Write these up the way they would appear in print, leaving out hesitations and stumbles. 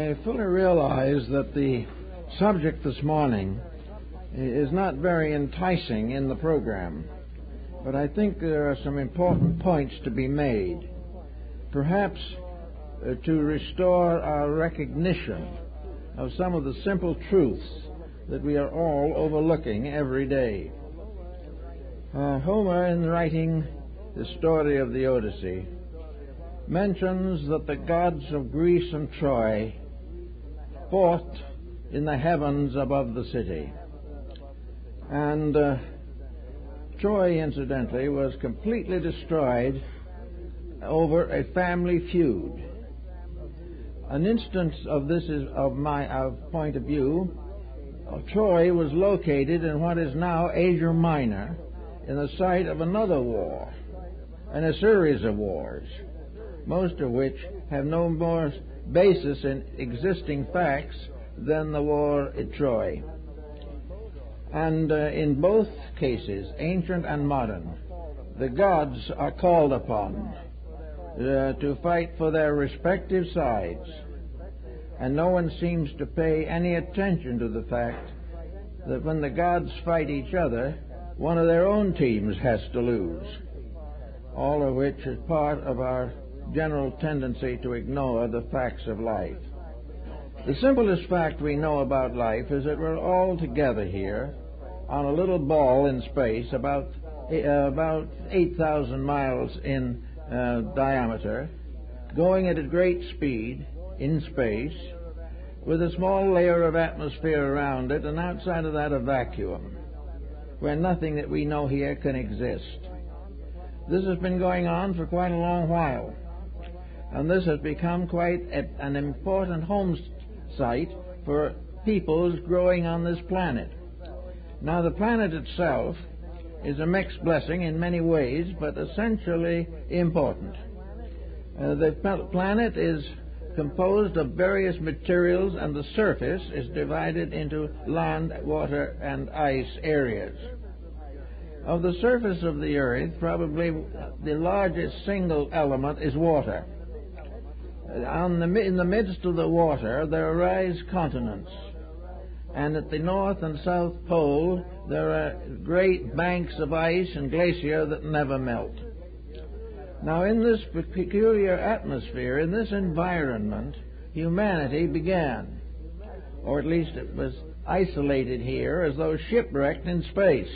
I fully realize that the subject this morning is not very enticing in the program, but I think there are some important points to be made. Perhaps to restore our recognition of some of the simple truths that we are all overlooking every day. Homer, in writing the story of the Odyssey, mentions that the gods of Greece and Troy fought in the heavens above the city. And Troy, incidentally, was completely destroyed over a family feud. An instance of this is, of my point of view, Troy was located in what is now Asia Minor, in the site of another war, and a series of wars, most of which have no more basis in existing facts than the war at Troy. And in both cases, ancient and modern, the gods are called upon to fight for their respective sides, and no one seems to pay any attention to the fact that when the gods fight each other, one of their own teams has to lose, all of which is part of our general tendency to ignore the facts of life. The simplest fact we know about life is that we're all together here on a little ball in space, about 8,000 miles in diameter, going at a great speed in space, with a small layer of atmosphere around it, and outside of that a vacuum, where nothing that we know here can exist. This has been going on for quite a long while, and this has become quite an important home site for peoples growing on this planet. Now, the planet itself is a mixed blessing in many ways, but essentially important. The planet is composed of various materials, and the surface is divided into land, water, and ice areas. Of the surface of the Earth, probably the largest single element is water. In the midst of the water, there arise continents, and at the north and south pole, there are great banks of ice and glacier that never melt. Now, in this peculiar atmosphere, in this environment, humanity began, or at least it was isolated here as though shipwrecked in space.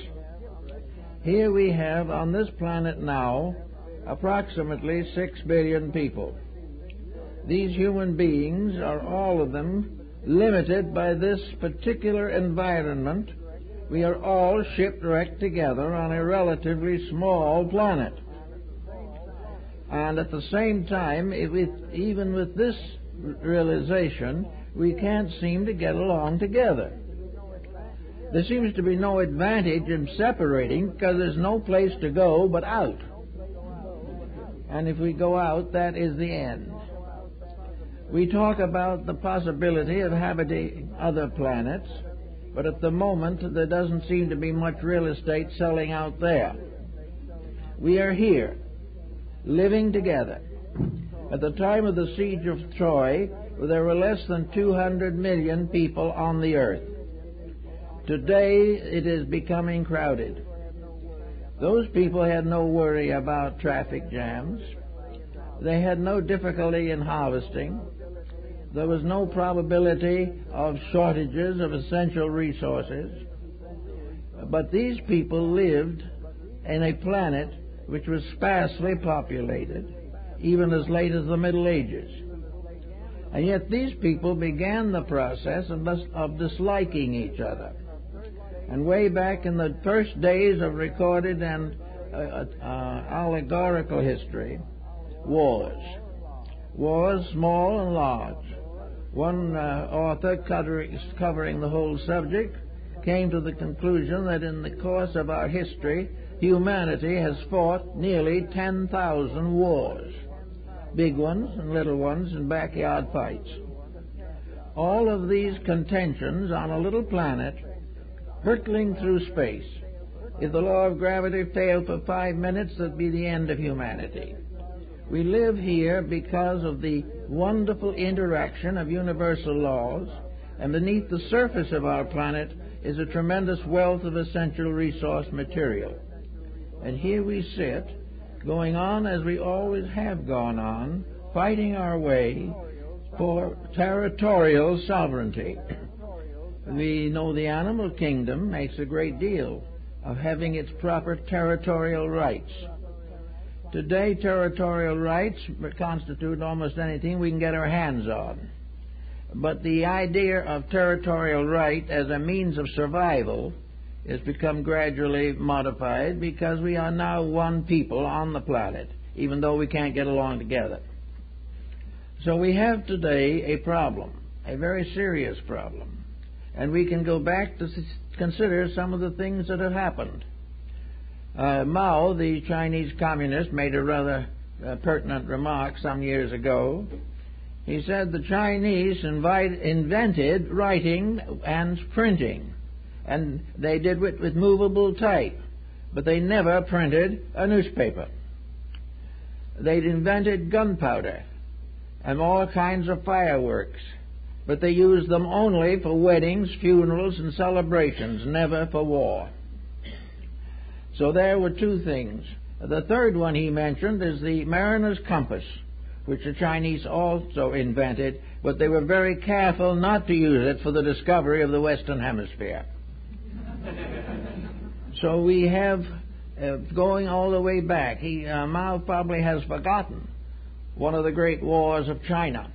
Here we have on this planet now approximately 6 billion people. These human beings are all of them limited by this particular environment. We are all shipwrecked together on a relatively small planet. And at the same time, even with this realization, we can't seem to get along together. There seems to be no advantage in separating, because there's no place to go but out. And if we go out, that is the end. We talk about the possibility of habiting other planets, but at the moment there doesn't seem to be much real estate selling out there. We are here, living together. At the time of the siege of Troy, there were less than 200 million people on the earth. Today, it is becoming crowded. Those people had no worry about traffic jams. They had no difficulty in harvesting. There was no probability of shortages of essential resources. But these people lived in a planet which was sparsely populated, even as late as the Middle Ages. And yet these people began the process of disliking each other. And way back in the first days of recorded and allegorical history, wars, small and large. One author covering the whole subject came to the conclusion that in the course of our history, humanity has fought nearly 10,000 wars, big ones and little ones and backyard fights. All of these contentions on a little planet hurtling through space. If the law of gravity failed for 5 minutes, that'd be the end of humanity. We live here because of the wonderful interaction of universal laws, and beneath the surface of our planet is a tremendous wealth of essential resource material. And here we sit, going on as we always have gone on, fighting our way for territorial sovereignty. We know the animal kingdom makes a great deal of having its proper territorial rights. Today, territorial rights constitute almost anything we can get our hands on. But the idea of territorial right as a means of survival has become gradually modified because we are now one people on the planet, even though we can't get along together. So we have today a problem, a very serious problem. And we can go back to consider some of the things that have happened. Mao, the Chinese communist, made a rather pertinent remark some years ago. He said the Chinese invented writing and printing, and they did it with movable type, but they never printed a newspaper. They'd invented gunpowder and all kinds of fireworks, but they used them only for weddings, funerals, and celebrations, never for war. So there were two things. The third one he mentioned is the mariner's compass, which the Chinese also invented, but they were very careful not to use it for the discovery of the Western Hemisphere. So we have, going all the way back, Mao probably has forgotten one of the great wars of China.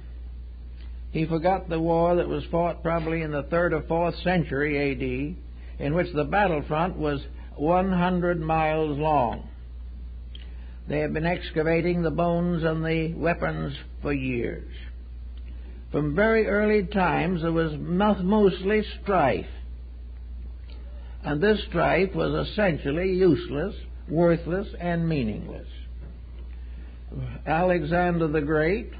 He forgot the war that was fought probably in the 3rd or 4th century A.D., in which the battlefront was 100 miles long. They have been excavating the bones and the weapons for years. From very early times there was mostly strife. And this strife was essentially useless, worthless, and meaningless. Alexander the Great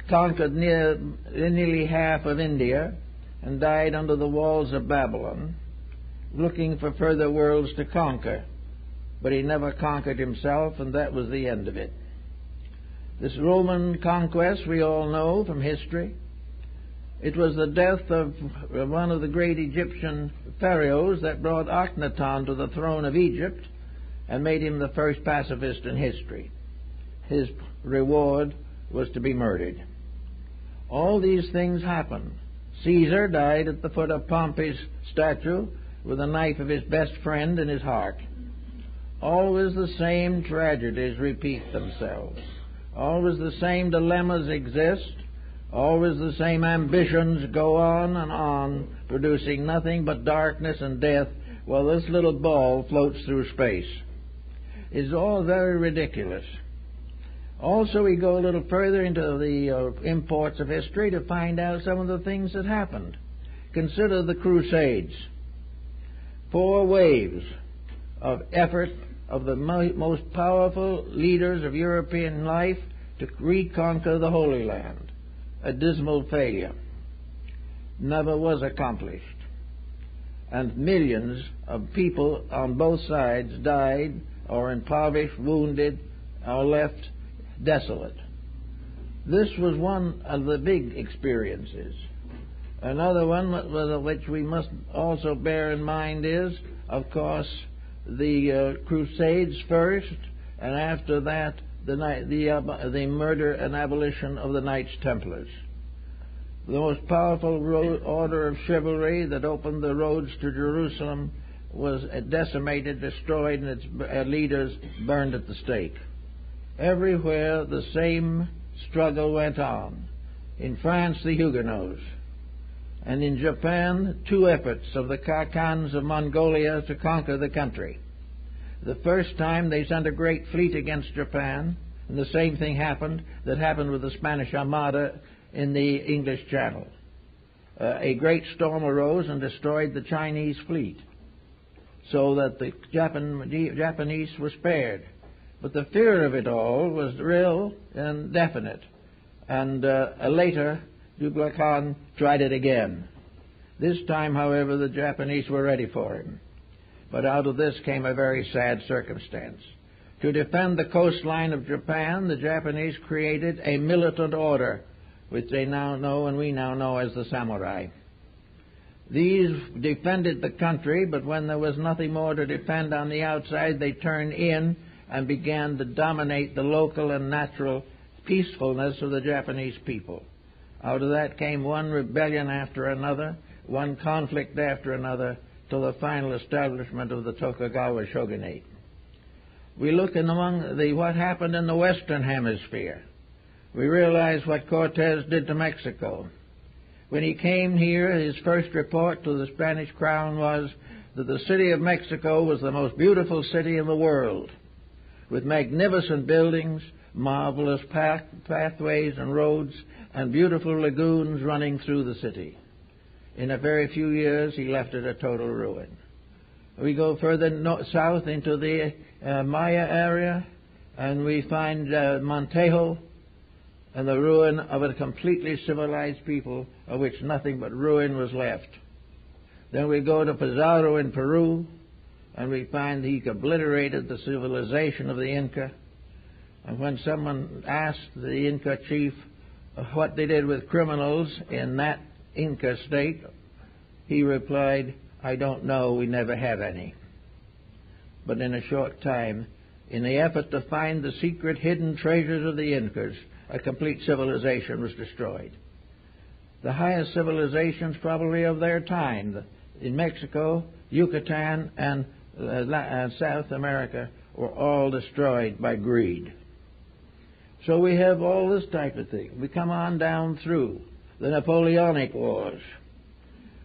conquered nearly half of India and died under the walls of Babylon, looking for further worlds to conquer. But he never conquered himself, and that was the end of it. This Roman conquest, we all know from history, it was the death of one of the great Egyptian pharaohs that brought Akhenaten to the throne of Egypt and made him the first pacifist in history. His reward was to be murdered. All these things happened. Caesar died at the foot of Pompey's statue with a knife of his best friend in his heart. Always the same tragedies repeat themselves. Always the same dilemmas exist. Always the same ambitions go on, producing nothing but darkness and death, while this little ball floats through space. It's all very ridiculous. Also, we go a little further into the imports of history to find out some of the things that happened. Consider the Crusades. 4 waves of effort of the most powerful leaders of European life to reconquer the Holy Land. A dismal failure. Never was accomplished. And millions of people on both sides died or impoverished, wounded, or left desolate. This was one of the big experiences. Another one which we must also bear in mind is, of course, the Crusades first, and after that the murder and abolition of the Knights Templars. The most powerful order of chivalry that opened the roads to Jerusalem was decimated, destroyed, and its leaders burned at the stake. Everywhere the same struggle went on. In France, the Huguenots. And in Japan, 2 efforts of the Khans of Mongolia to conquer the country. The first time they sent a great fleet against Japan, and the same thing happened that happened with the Spanish Armada in the English Channel. A great storm arose and destroyed the Chinese fleet, so that the Japanese were spared. But the fear of it all was real and definite. And later, Kublai Khan tried it again. This time, however, the Japanese were ready for him. But out of this came a very sad circumstance. To defend the coastline of Japan, the Japanese created a militant order, which they now know and we now know as the samurai. These defended the country, but when there was nothing more to defend on the outside, they turned in and began to dominate the local and natural peacefulness of the Japanese people. Out of that came one rebellion after another, one conflict after another, till the final establishment of the Tokugawa shogunate. We look in among what happened in the Western Hemisphere. We realize what Cortez did to Mexico. When he came here, his first report to the Spanish crown was that the city of Mexico was the most beautiful city in the world, with magnificent buildings, marvelous pathways and roads, and beautiful lagoons running through the city. In a very few years, he left it a total ruin. We go further south into the Maya area, and we find Montejo and the ruin of a completely civilized people, of which nothing but ruin was left. Then we go to Pizarro in Peru, and we find he obliterated the civilization of the Inca. And when someone asked the Inca chief what they did with criminals in that Inca state, he replied, "I don't know, we never had any." But in a short time, in the effort to find the secret hidden treasures of the Incas, a complete civilization was destroyed. The highest civilizations probably of their time in Mexico, Yucatan, and South America were all destroyed by greed. So we have all this type of thing. We come on down through the Napoleonic Wars.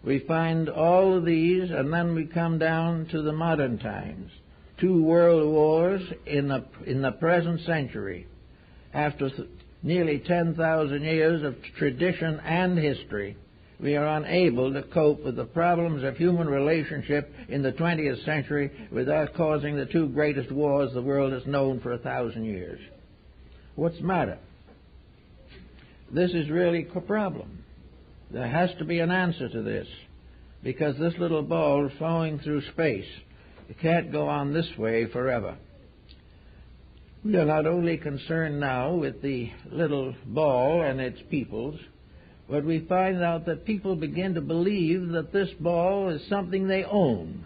We find all of these, and then we come down to the modern times. 2 world wars in the present century. After nearly 10,000 years of tradition and history, we are unable to cope with the problems of human relationship in the 20th century without causing the 2 greatest wars the world has known for 1,000 years. What's the matter? This is really a problem. There has to be an answer to this, because this little ball is flowing through space. It can't go on this way forever. We are not only concerned now with the little ball and its peoples, but we find out that people begin to believe that this ball is something they own.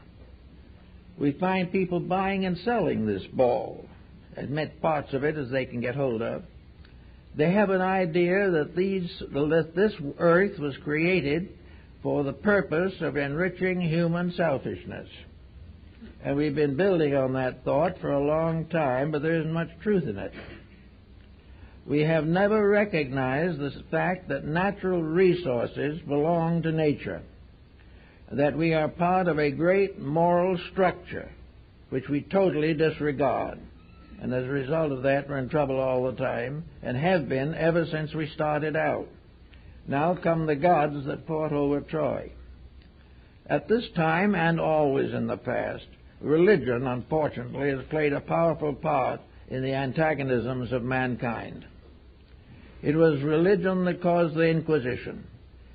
We find people buying and selling this ball, admit parts of it as they can get hold of. They have an idea that this earth was created for the purpose of enriching human selfishness. And we've been building on that thought for a long time, but there isn't much truth in it. We have never recognized the fact that natural resources belong to nature, that we are part of a great moral structure which we totally disregard. And as a result of that, we're in trouble all the time, and have been ever since we started out. Now come the gods that fought over Troy. At this time, and always in the past, religion, unfortunately, has played a powerful part in the antagonisms of mankind. It was religion that caused the Inquisition.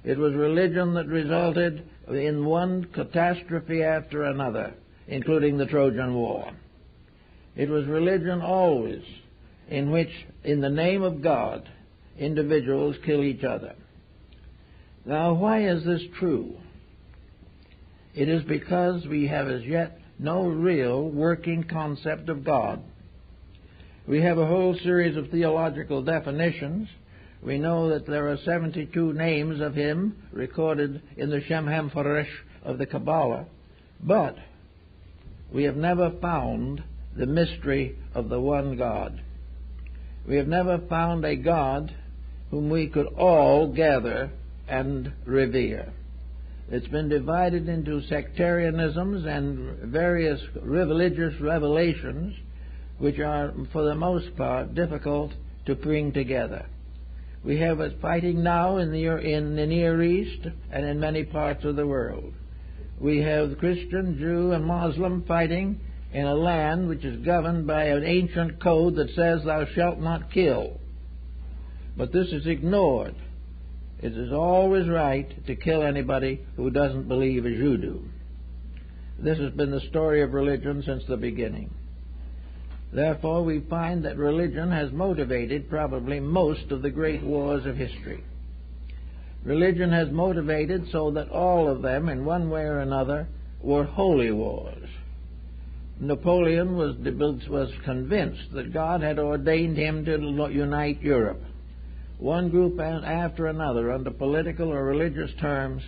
It was religion that resulted in one catastrophe after another, including the Trojan War. It was religion always in which, in the name of God, individuals kill each other. Now, why is this true? It is because we have as yet no real working concept of God. We have a whole series of theological definitions. We know that there are 72 names of Him recorded in the Shem Hampharish of the Kabbalah, but we have never found the mystery of the one God. We have never found a God whom we could all gather and revere. It's been divided into sectarianisms and various religious revelations, which are, for the most part, difficult to bring together. We have it fighting now in the Near East and in many parts of the world. We have Christian, Jew, and Muslim fighting in a land which is governed by an ancient code that says, "Thou shalt not kill." But this is ignored. It is always right to kill anybody who doesn't believe as you do. This has been the story of religion since the beginning. Therefore, we find that religion has motivated probably most of the great wars of history. Religion has motivated so that all of them, in one way or another, were holy wars. Napoleon was convinced that God had ordained him to unite Europe. One group after another, under political or religious terms,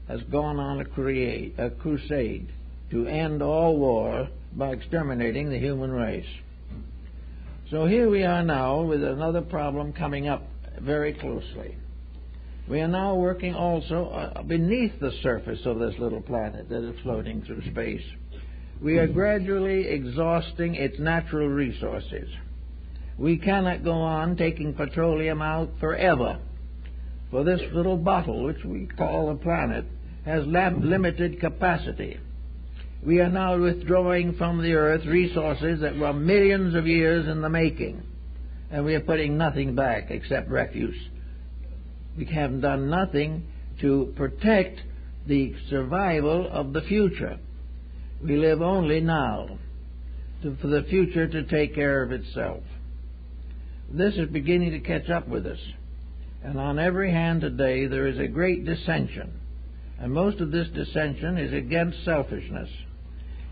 has gone on a crusade to end all war by exterminating the human race. So here we are now with another problem coming up very closely. We are now working also beneath the surface of this little planet that is floating through space. We are gradually exhausting its natural resources. We cannot go on taking petroleum out forever, for this little bottle, which we call a planet, has limited capacity. We are now withdrawing from the earth resources that were millions of years in the making, and we are putting nothing back except refuse. We have done nothing to protect the survival of the future. We live only now for the future to take care of itself. This is beginning to catch up with us, and on every hand today there is a great dissension, and most of this dissension is against selfishness,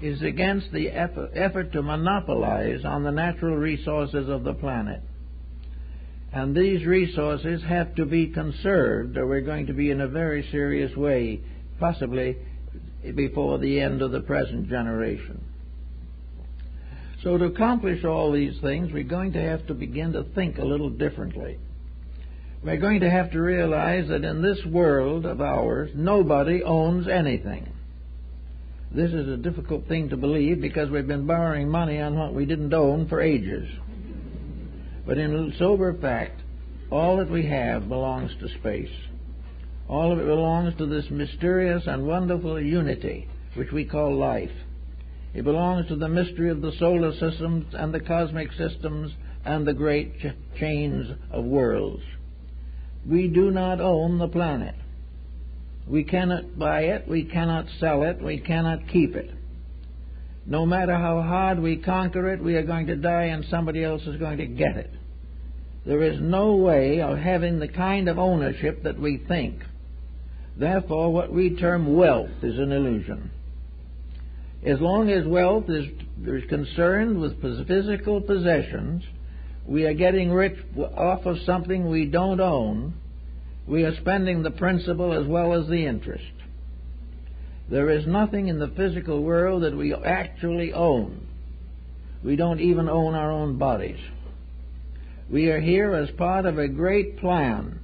is against the effort to monopolize on the natural resources of the planet. And these resources have to be conserved, or we're going to be in a very serious way, possibly before the end of the present generation. So to accomplish all these things, we're going to have to begin to think a little differently. We're going to have to realize that in this world of ours, nobody owns anything. This is a difficult thing to believe because we've been borrowing money on what we didn't own for ages. But in sober fact, all that we have belongs to space. All of it belongs to this mysterious and wonderful unity which we call life. It belongs to the mystery of the solar systems and the cosmic systems and the great chains of worlds. We do not own the planet. We cannot buy it, we cannot sell it, we cannot keep it. No matter how hard we conquer it, we are going to die and somebody else is going to get it. There is no way of having the kind of ownership that we think. Therefore, what we term wealth is an illusion. As long as wealth is concerned with physical possessions, we are getting rich off of something we don't own. We are spending the principal as well as the interest. There is nothing in the physical world that we actually own. We don't even own our own bodies. We are here as part of a great plan.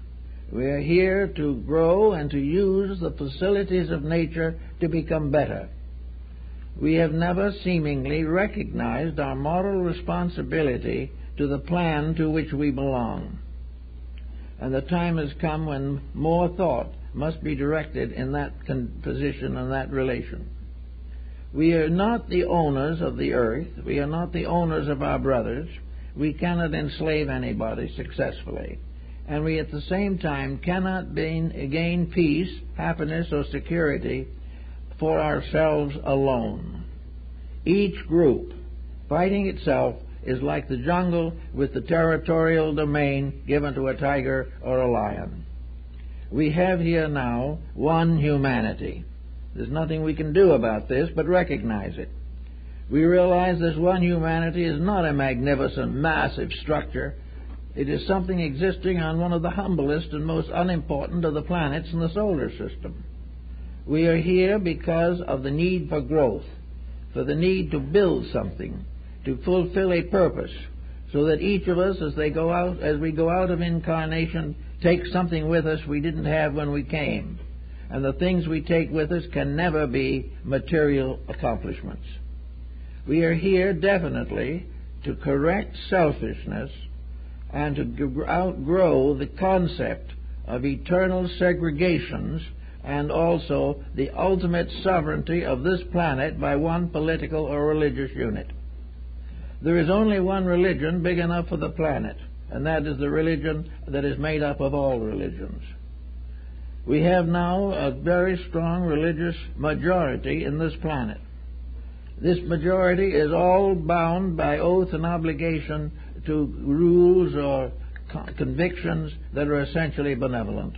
We are here to grow and to use the facilities of nature to become better. We have never seemingly recognized our moral responsibility to the plan to which we belong. And the time has come when more thought must be directed in that position and that relation. We are not the owners of the earth. We are not the owners of our brothers. We cannot enslave anybody successfully. And we at the same time cannot gain peace, happiness, or security for ourselves alone. Each group fighting itself is like the jungle with the territorial domain given to a tiger or a lion. We have here now one humanity. There's nothing we can do about this but recognize it. We realize this one humanity is not a magnificent, massive structure. It is something existing on one of the humblest and most unimportant of the planets in the solar system. We are here because of the need for growth, for the need to build something, to fulfill a purpose, so that each of us, as we go out of incarnation, take something with us we didn't have when we came. And the things we take with us can never be material accomplishments. We are here definitely to correct selfishness and to outgrow the concept of eternal segregations and also the ultimate sovereignty of this planet by one political or religious unit. There is only one religion big enough for the planet, and that is the religion that is made up of all religions. We have now a very strong religious majority in this planet. This majority is all bound by oath and obligation to rules or convictions that are essentially benevolent.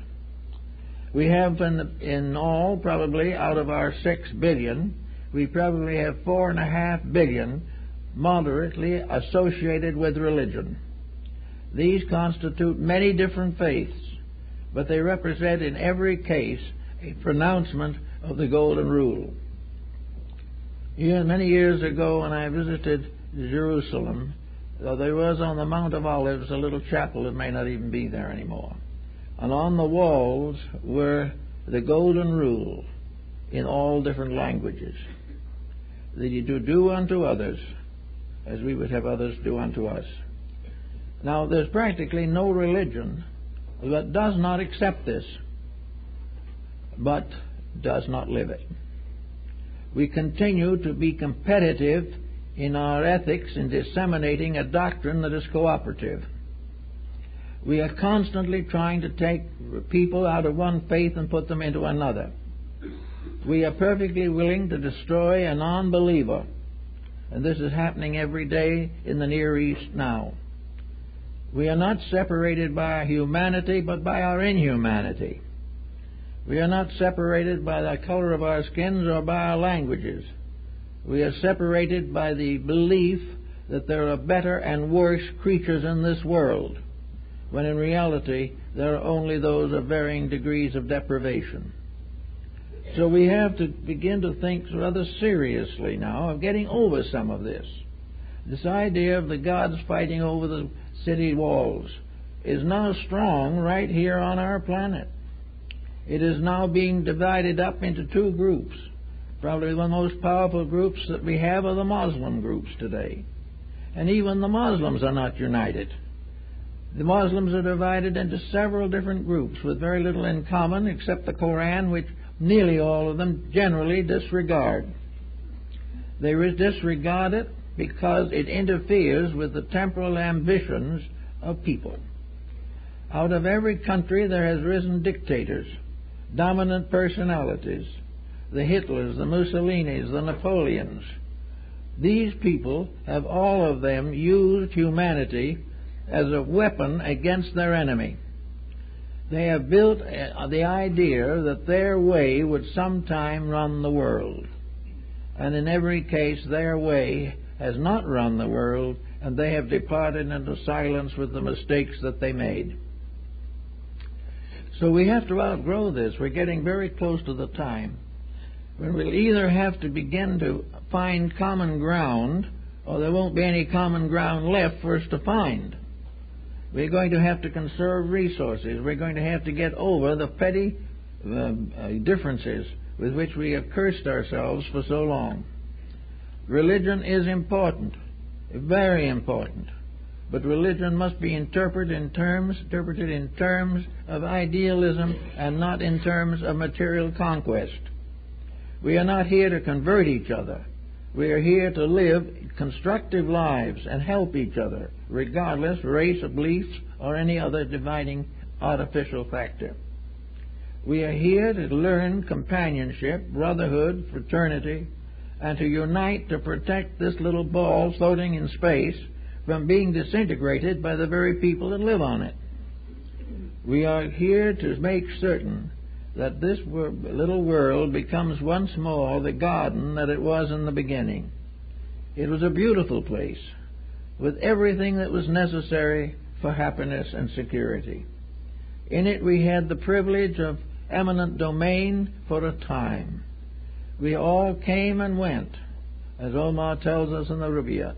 We have in all, probably out of our 6 billion, we probably have 4.5 billion moderately associated with religion. These constitute many different faiths, but they represent in every case a pronouncement of the Golden Rule. Many years ago when I visited Jerusalem, there was on the Mount of Olives a little chapel that may not even be there anymore. And on the walls were the Golden Rule in all different languages. That you do unto others as we would have others do unto us. Now, there's practically no religion that does not accept this, but does not live it. We continue to be competitive in our ethics in disseminating a doctrine that is cooperative. We are constantly trying to take people out of one faith and put them into another. We are perfectly willing to destroy a non-believer, and this is happening every day in the Near East now. We are not separated by our humanity, but by our inhumanity. We are not separated by the color of our skins or by our languages. We are separated by the belief that there are better and worse creatures in this world, when in reality there are only those of varying degrees of deprivation. So we have to begin to think rather seriously now of getting over some of this. This idea of the gods fighting over the city walls is now strong right here on our planet. It is now being divided up into 2 groups. Probably the most powerful groups that we have are the Muslim groups today. And even the Muslims are not united. The Muslims are divided into several different groups with very little in common except the Koran, which nearly all of them generally disregard. They disregard it because it interferes with the temporal ambitions of people. Out of every country there has risen dictators, dominant personalities, the Hitlers, the Mussolinis, the Napoleons. These people have all of them used humanity as a weapon against their enemy. They have built the idea that their way would sometime run the world. And in every case, their way has not run the world, and they have departed into silence with the mistakes that they made. So we have to outgrow this. We're getting very close to the time when we'll either have to begin to find common ground, or there won't be any common ground left for us to find. We're going to have to conserve resources. We're going to have to get over the petty differences with which we have cursed ourselves for so long. Religion is important, very important, but religion must be interpreted in terms of idealism and not in terms of material conquest. We are not here to convert each other. We are here to live constructive lives and help each other, regardless of race or beliefs or any other dividing artificial factor. We are here to learn companionship, brotherhood, fraternity, and to unite to protect this little ball floating in space from being disintegrated by the very people that live on it. We are here to make certain that this little world becomes once more the garden that it was in the beginning. It was a beautiful place with everything that was necessary for happiness and security. In it we had the privilege of eminent domain for a time. We all came and went, as Omar tells us in the Rubaiyat.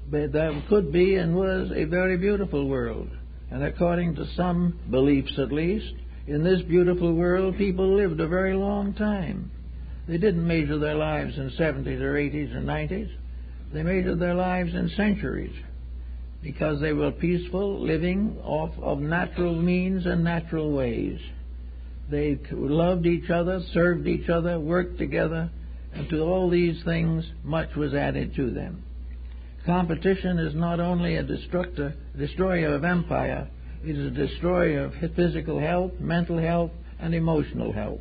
But there could be and was a very beautiful world, and according to some beliefs at least, in this beautiful world, people lived a very long time. They didn't measure their lives in 70s or 80s or 90s. They measured their lives in centuries because they were peaceful, living off of natural means and natural ways. They loved each other, served each other, worked together, and to all these things, much was added to them. Competition is not only a destroyer of empire, it is a destroyer of physical health, mental health, and emotional health.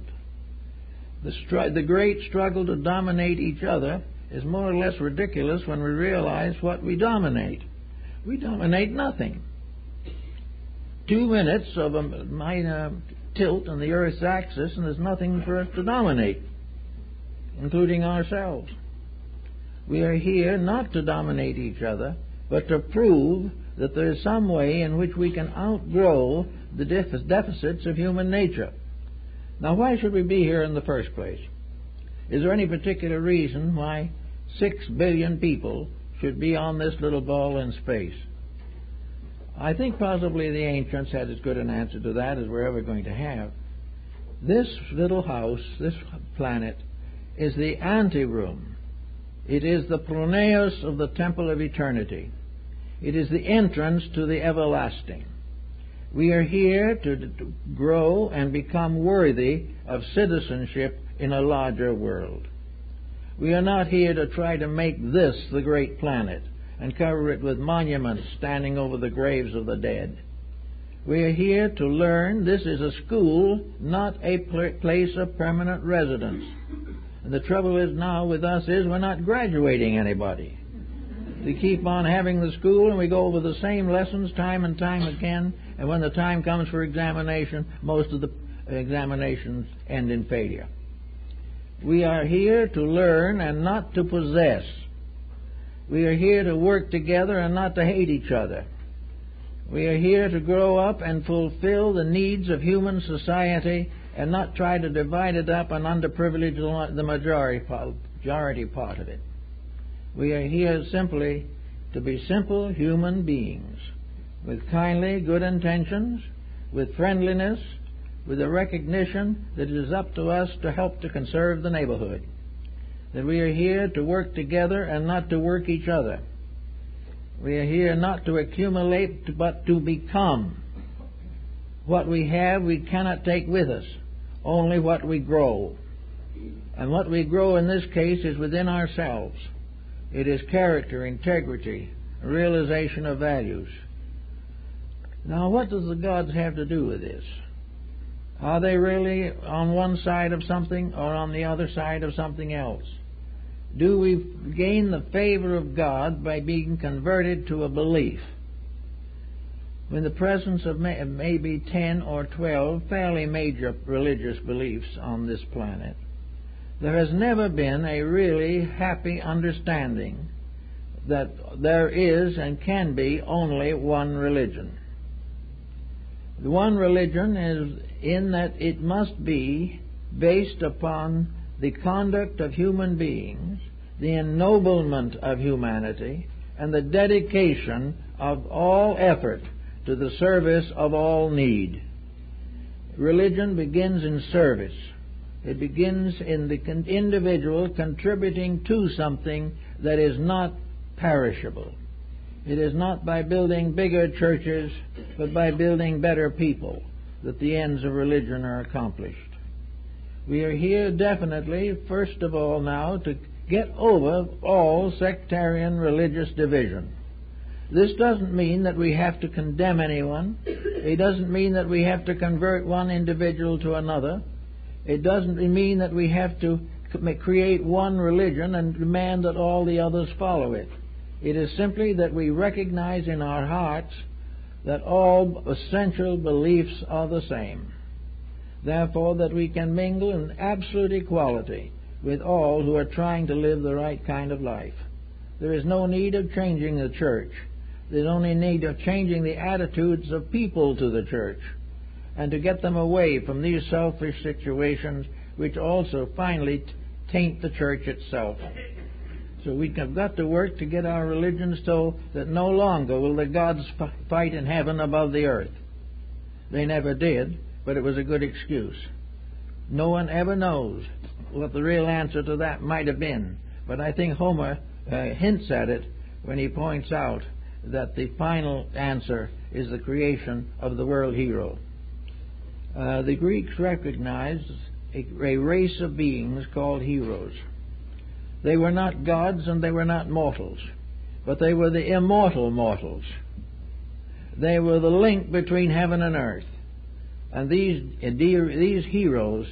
The great struggle to dominate each other is more or less ridiculous when we realize what we dominate. We dominate nothing. 2 minutes of a minor tilt on the Earth's axis, and there's nothing for us to dominate, including ourselves. We are here not to dominate each other, but to prove that there is some way in which we can outgrow the deficits of human nature. Now, why should we be here in the first place? Is there any particular reason why 6 billion people should be on this little ball in space? I think possibly the ancients had as good an answer to that as we're ever going to have. This little house, this planet, is the anteroom. It is the pronaos of the temple of eternity. It is the entrance to the everlasting. We are here to grow and become worthy of citizenship in a larger world. We are not here to try to make this the great planet and cover it with monuments standing over the graves of the dead. We are here to learn. This is a school, not a place of permanent residence. And the trouble is now with us is we're not graduating anybody. We keep on having the school and we go over the same lessons time and time again, and when the time comes for examination, most of the examinations end in failure. We are here to learn and not to possess. We are here to work together and not to hate each other. We are here to grow up and fulfill the needs of human society and not try to divide it up and underprivilege the majority part of it. We are here simply to be simple human beings with kindly, good intentions, with friendliness, with a recognition that it is up to us to help to conserve the neighborhood. That we are here to work together and not to work each other. We are here not to accumulate but to become. What we have we cannot take with us, only what we grow. And what we grow in this case is within ourselves. It is character, integrity, realization of values. Now, what does the gods have to do with this? Are they really on one side of something or on the other side of something else? Do we gain the favor of God by being converted to a belief? In the presence of maybe 10 or 12 fairly major religious beliefs on this planet, there has never been a really happy understanding that there is and can be only one religion. The one religion is in that it must be based upon the conduct of human beings, the ennoblement of humanity, and the dedication of all effort to the service of all need. Religion begins in service. It begins in the individual contributing to something that is not perishable. It is not by building bigger churches, but by building better people that the ends of religion are accomplished. We are here definitely, first of all now, to get over all sectarian religious division. This doesn't mean that we have to condemn anyone. It doesn't mean that we have to convert one individual to another. It doesn't mean that we have to create one religion and demand that all the others follow it. It is simply that we recognize in our hearts that all essential beliefs are the same. Therefore, that we can mingle in absolute equality with all who are trying to live the right kind of life. There is no need of changing the church. There's only need of changing the attitudes of people to the church and to get them away from these selfish situations which also finally taint the church itself. So we have got to work to get our religion so that no longer will the gods fight in heaven above the earth. They never did, but it was a good excuse. No one ever knows what the real answer to that might have been, but I think Homer hints at it when he points out that the final answer is the creation of the world hero. The Greeks recognized a race of beings called heroes. They were not gods and they were not mortals, but they were the immortal mortals. They were the link between heaven and earth. And these heroes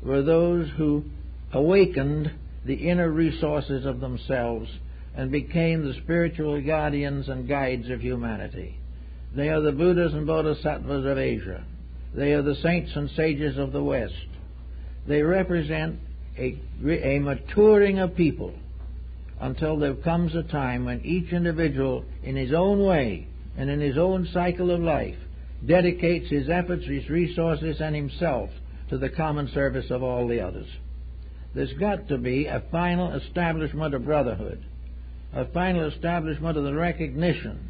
were those who awakened the inner resources of themselves and became the spiritual guardians and guides of humanity. They are the Buddhas and Bodhisattvas of Asia. They are the saints and sages of the West. They represent a maturing of people until there comes a time when each individual, in his own way and in his own cycle of life, dedicates his efforts, his resources, and himself to the common service of all the others. There's got to be a final establishment of brotherhood, a final establishment of the recognition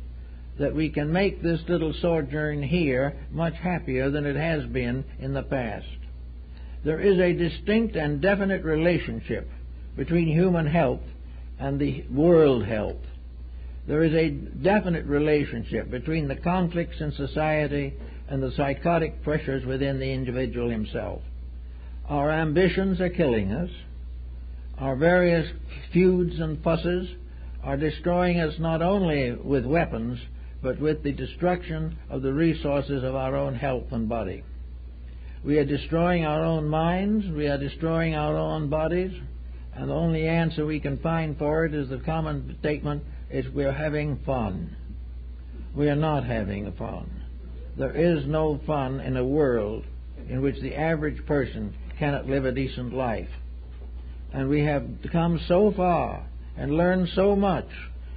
that we can make this little sojourn here much happier than it has been in the past. There is a distinct and definite relationship between human health and the world health. There is a definite relationship between the conflicts in society and the psychotic pressures within the individual himself. Our ambitions are killing us. Our various feuds and fusses are destroying us not only with weapons, but with the destruction of the resources of our own health and body. We are destroying our own minds, we are destroying our own bodies, and the only answer we can find for it is the common statement is we're having fun. We are not having fun. There is no fun in a world in which the average person cannot live a decent life. And we have come so far and learned so much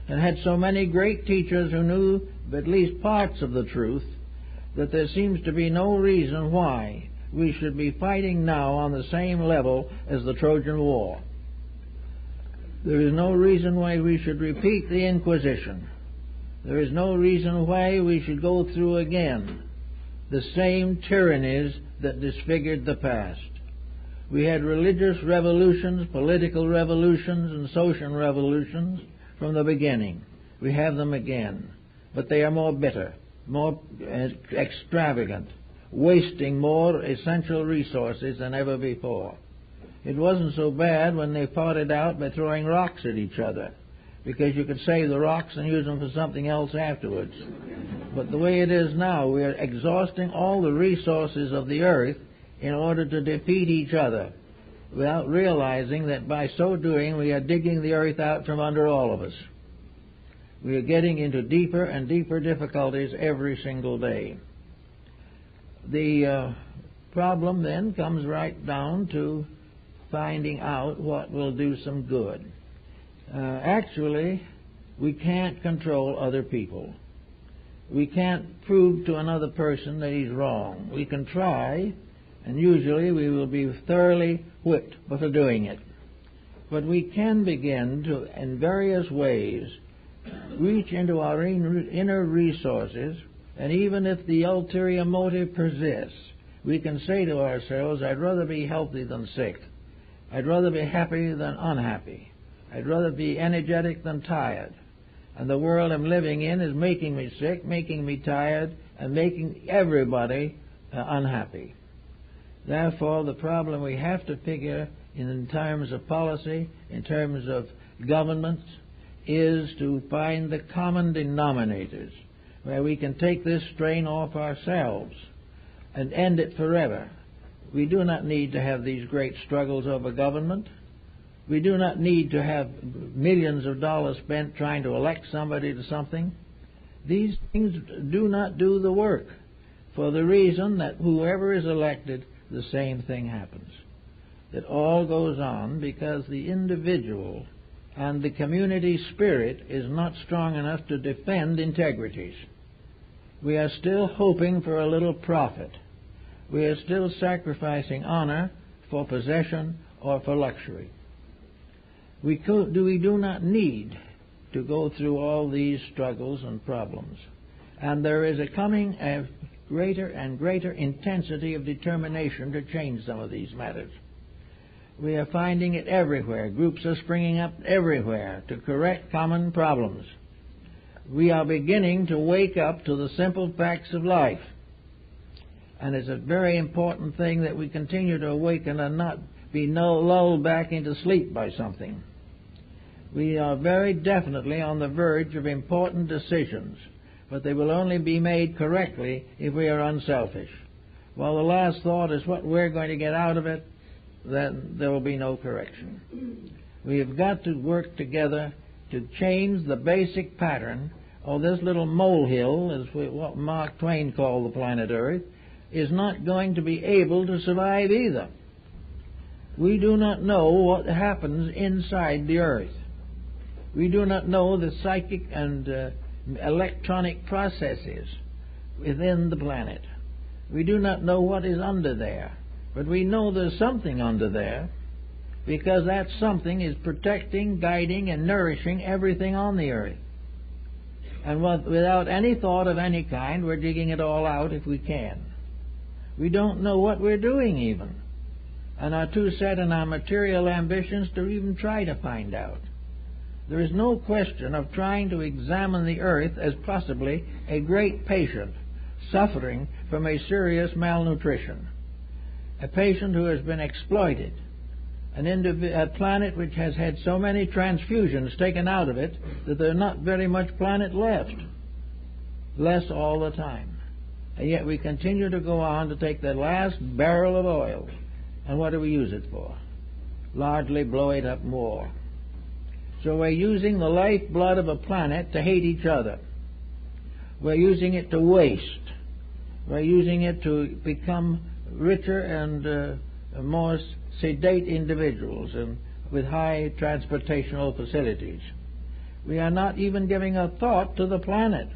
and had so many great teachers who knew at least parts of the truth that there seems to be no reason why we should be fighting now on the same level as the Trojan War. There is no reason why we should repeat the Inquisition. There is no reason why we should go through again the same tyrannies that disfigured the past. We had religious revolutions, political revolutions, and social revolutions from the beginning. We have them again. But they are more bitter, more extravagant, wasting more essential resources than ever before. It wasn't so bad when they fought it out by throwing rocks at each other, because you could save the rocks and use them for something else afterwards. But the way it is now, we are exhausting all the resources of the earth in order to defeat each other, without realizing that by so doing we are digging the earth out from under all of us. We are getting into deeper and deeper difficulties every single day. The problem then comes right down to finding out what will do some good. Actually, we can't control other people. We can't prove to another person that he's wrong. We can try, and usually we will be thoroughly whipped for doing it. But we can begin to, in various ways, reach into our inner resources, and even if the ulterior motive persists, we can say to ourselves, I'd rather be healthy than sick. I'd rather be happy than unhappy. I'd rather be energetic than tired. And the world I'm living in is making me sick, making me tired, and making everybody unhappy. Therefore, the problem we have to figure in terms of policy, in terms of governments, is to find the common denominators where we can take this strain off ourselves and end it forever. We do not need to have these great struggles over government. We do not need to have millions of dollars spent trying to elect somebody to something. These things do not do the work, for the reason that whoever is elected, the same thing happens. It all goes on because the individual and the community spirit is not strong enough to defend integrities. We are still hoping for a little profit. We are still sacrificing honor for possession or for luxury. We do not need to go through all these struggles and problems. And there is coming a greater and greater intensity of determination to change some of these matters. We are finding it everywhere. Groups are springing up everywhere to correct common problems. We are beginning to wake up to the simple facts of life. And it's a very important thing that we continue to awaken and not be lulled back into sleep by something. We are very definitely on the verge of important decisions, but they will only be made correctly if we are unselfish. While the last thought is what we're going to get out of it, then there will be no correction. We have got to work together to change the basic pattern of this little molehill, as what Mark Twain called the planet Earth, is not going to be able to survive either. We do not know what happens inside the Earth. We do not know the psychic and electronic processes within the planet. We do not know what is under there, but we know there's something under there, because that something is protecting, guiding, and nourishing everything on the Earth. And without any thought of any kind, we're digging it all out if we can. We don't know what we're doing even, and are too set in our material ambitions to even try to find out. There is no question of trying to examine the Earth as possibly a great patient suffering from a serious malnutrition, a patient who has been exploited, a planet which has had so many transfusions taken out of it that there's not very much planet left, less all the time. And yet we continue to go on to take the last barrel of oil, and what do we use it for? Largely blow it up more. So we're using the lifeblood of a planet to hate each other. We're using it to waste. We're using it to become richer and more sedate individuals and with high transportational facilities. We are not even giving a thought to the planet.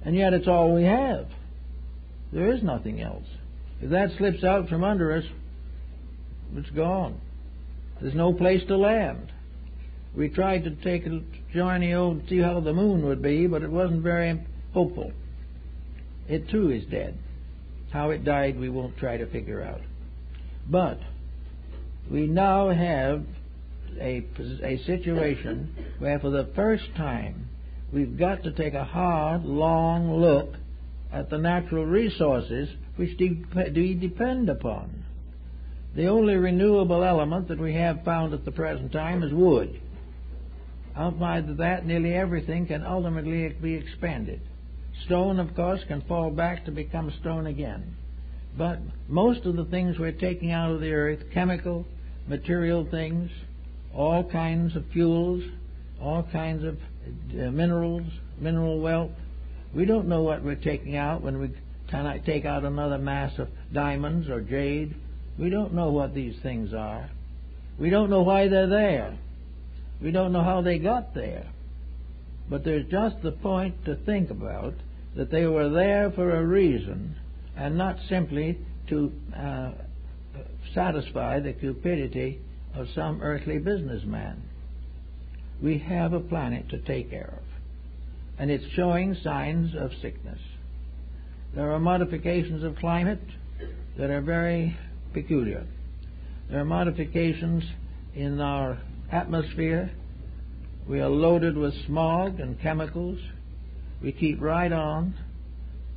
And yet it's all we have. There is nothing else. If that slips out from under us, it's gone. There's no place to land. We tried to take a journey over to see how the moon would be, but it wasn't very hopeful. It too is dead. How it died we won't try to figure out. But we now have a situation where for the first time we've got to take a hard, long look at the natural resources which we depend upon. The only renewable element that we have found at the present time is wood. Outside of that, nearly everything can ultimately be expanded. Stone, of course, can fall back to become stone again. But most of the things we're taking out of the earth, chemical, material things, all kinds of fuels, all kinds of minerals, mineral wealth, we don't know what we're taking out when we take out another mass of diamonds or jade. We don't know what these things are. We don't know why they're there. We don't know how they got there. But there's just the point to think about, that they were there for a reason, and not simply to satisfy the cupidity of some earthly businessman. We have a planet to take care of, and it's showing signs of sickness. There are modifications of climate that are very peculiar. There are modifications in our atmosphere. We are loaded with smog and chemicals. We keep right on.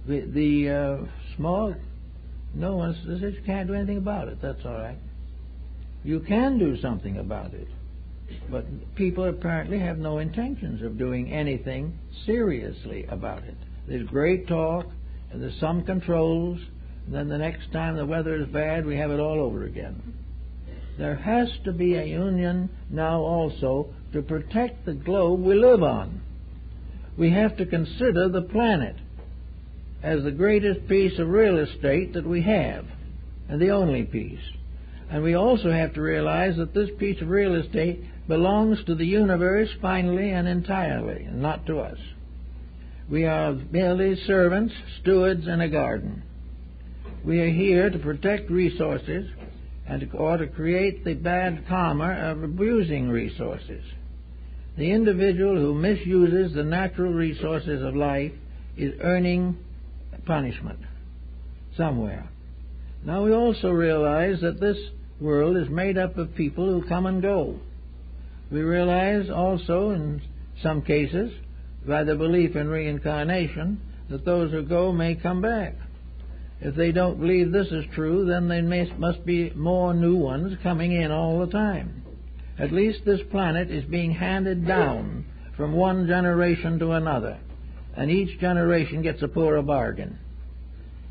The smog, no one says you can't do anything about it. That's all right. You can do something about it. But people apparently have no intentions of doing anything seriously about it. There's great talk, and there's some controls, and then the next time the weather is bad, we have it all over again. There has to be a union now also to protect the globe we live on. We have to consider the planet as the greatest piece of real estate that we have, and the only piece. And we also have to realize that this piece of real estate belongs to the universe finally and entirely, and not to us. We are merely servants, stewards in a garden. We are here to protect resources or to create the bad karma of abusing resources. The individual who misuses the natural resources of life is earning punishment somewhere. Now we also realize that this world is made up of people who come and go. We realize also, in some cases, by the belief in reincarnation, that those who go may come back. If they don't believe this is true, then there must be more new ones coming in all the time. At least this planet is being handed down from one generation to another, and each generation gets a poorer bargain.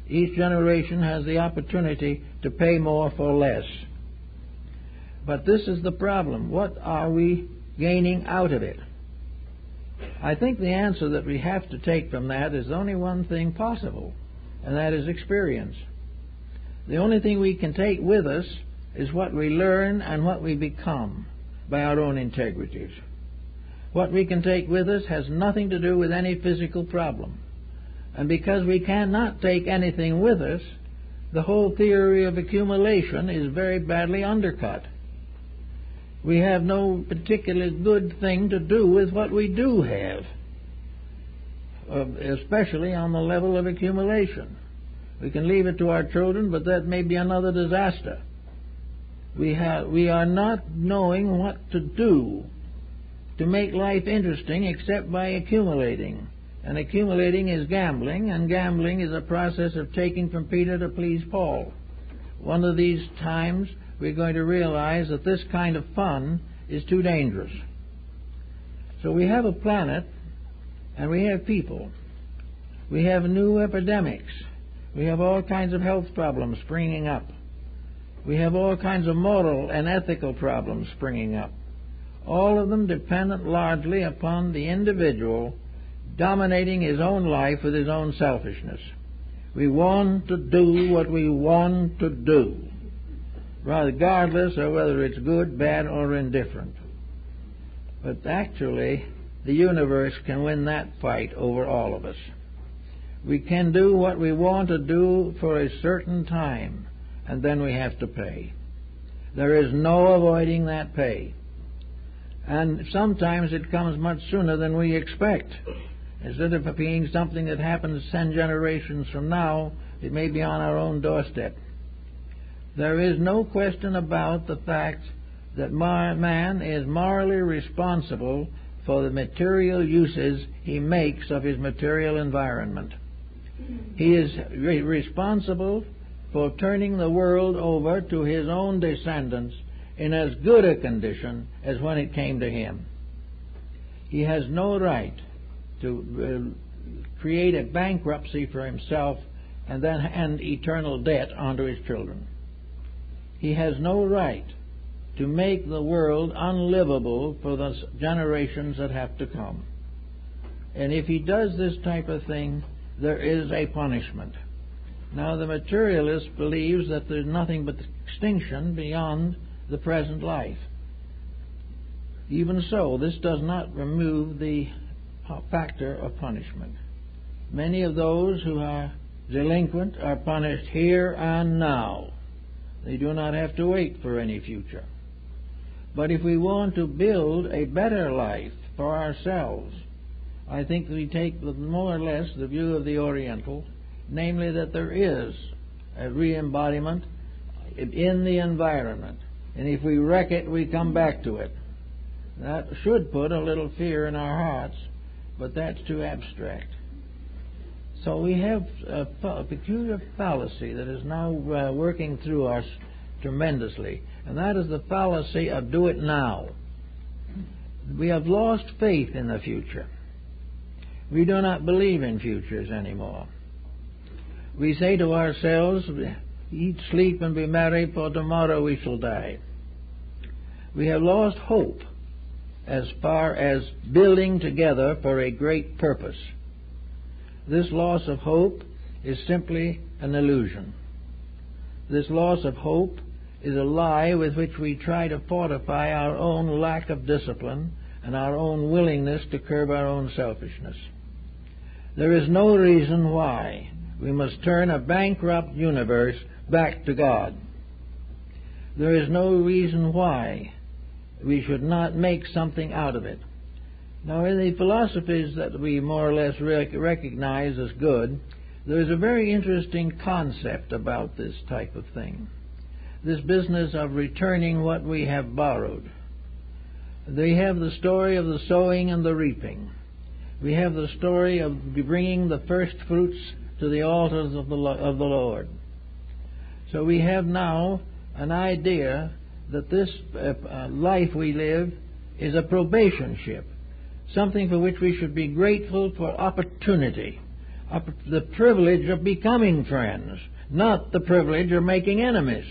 Each generation has the opportunity to pay more for less. But this is the problem. What are we gaining out of it? I think the answer that we have to take from that is only one thing possible, and that is experience. The only thing we can take with us is what we learn and what we become by our own integrities. What we can take with us has nothing to do with any physical problem. And because we cannot take anything with us, the whole theory of accumulation is very badly undercut. We have no particularly good thing to do with what we do have, especially on the level of accumulation. We can leave it to our children, but that may be another disaster. We are not knowing what to do to make life interesting except by accumulating. And accumulating is gambling, and gambling is a process of taking from Peter to please Paul. One of these times we're going to realize that this kind of fun is too dangerous. So we have a planet, and we have people. We have new epidemics. We have all kinds of health problems springing up. We have all kinds of moral and ethical problems springing up. All of them dependent largely upon the individual dominating his own life with his own selfishness. We want to do what we want to do, regardless of whether it's good, bad, or indifferent. But actually, the universe can win that fight over all of us. We can do what we want to do for a certain time, and then we have to pay. There is no avoiding that pay. And sometimes it comes much sooner than we expect. Instead of it being something that happens 10 generations from now, it may be on our own doorstep. There is no question about the fact that man is morally responsible for the material uses he makes of his material environment. He is responsible for turning the world over to his own descendants in as good a condition as when it came to him. He has no right to create a bankruptcy for himself and then hand eternal debt onto his children. He has no right to make the world unlivable for the generations that have to come. And if he does this type of thing, there is a punishment. Now, the materialist believes that there's nothing but extinction beyond the present life. Even so, this does not remove the factor of punishment. Many of those who are delinquent are punished here and now. They do not have to wait for any future. But if we want to build a better life for ourselves, I think we take more or less the view of the Oriental, namely that there is a re-embodiment in the environment. And if we wreck it, we come back to it. That should put a little fear in our hearts, but that's too abstract. So we have a peculiar fallacy that is now working through us tremendously, and that is the fallacy of do it now. We have lost faith in the future. We do not believe in futures anymore. We say to ourselves, eat, sleep, and be merry, for tomorrow we shall die. We have lost hope as far as building together for a great purpose. This loss of hope is simply an illusion. This loss of hope is a lie with which we try to fortify our own lack of discipline and our own willingness to curb our own selfishness. There is no reason why we must turn a bankrupt universe back to God. There is no reason why we should not make something out of it. Now, in the philosophies that we more or less recognize as good, there is a very interesting concept about this type of thing. This business of returning what we have borrowed. They have the story of the sowing and the reaping. We have the story of bringing the first fruits to the altars of the Lord. So we have now an idea that this life we live is a probation ship, something for which we should be grateful for opportunity, the privilege of becoming friends, not the privilege of making enemies.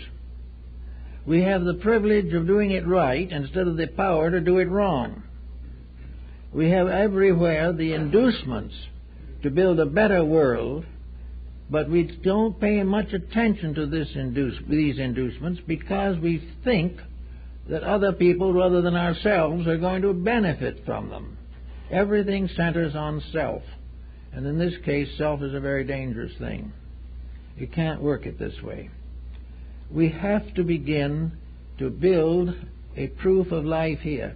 We have the privilege of doing it right instead of the power to do it wrong. We have everywhere the inducements to build a better world, but we don't pay much attention to these inducements because we think that other people rather than ourselves are going to benefit from them. Everything centers on self. And in this case, self is a very dangerous thing. You can't work it this way. We have to begin to build a proof of life here.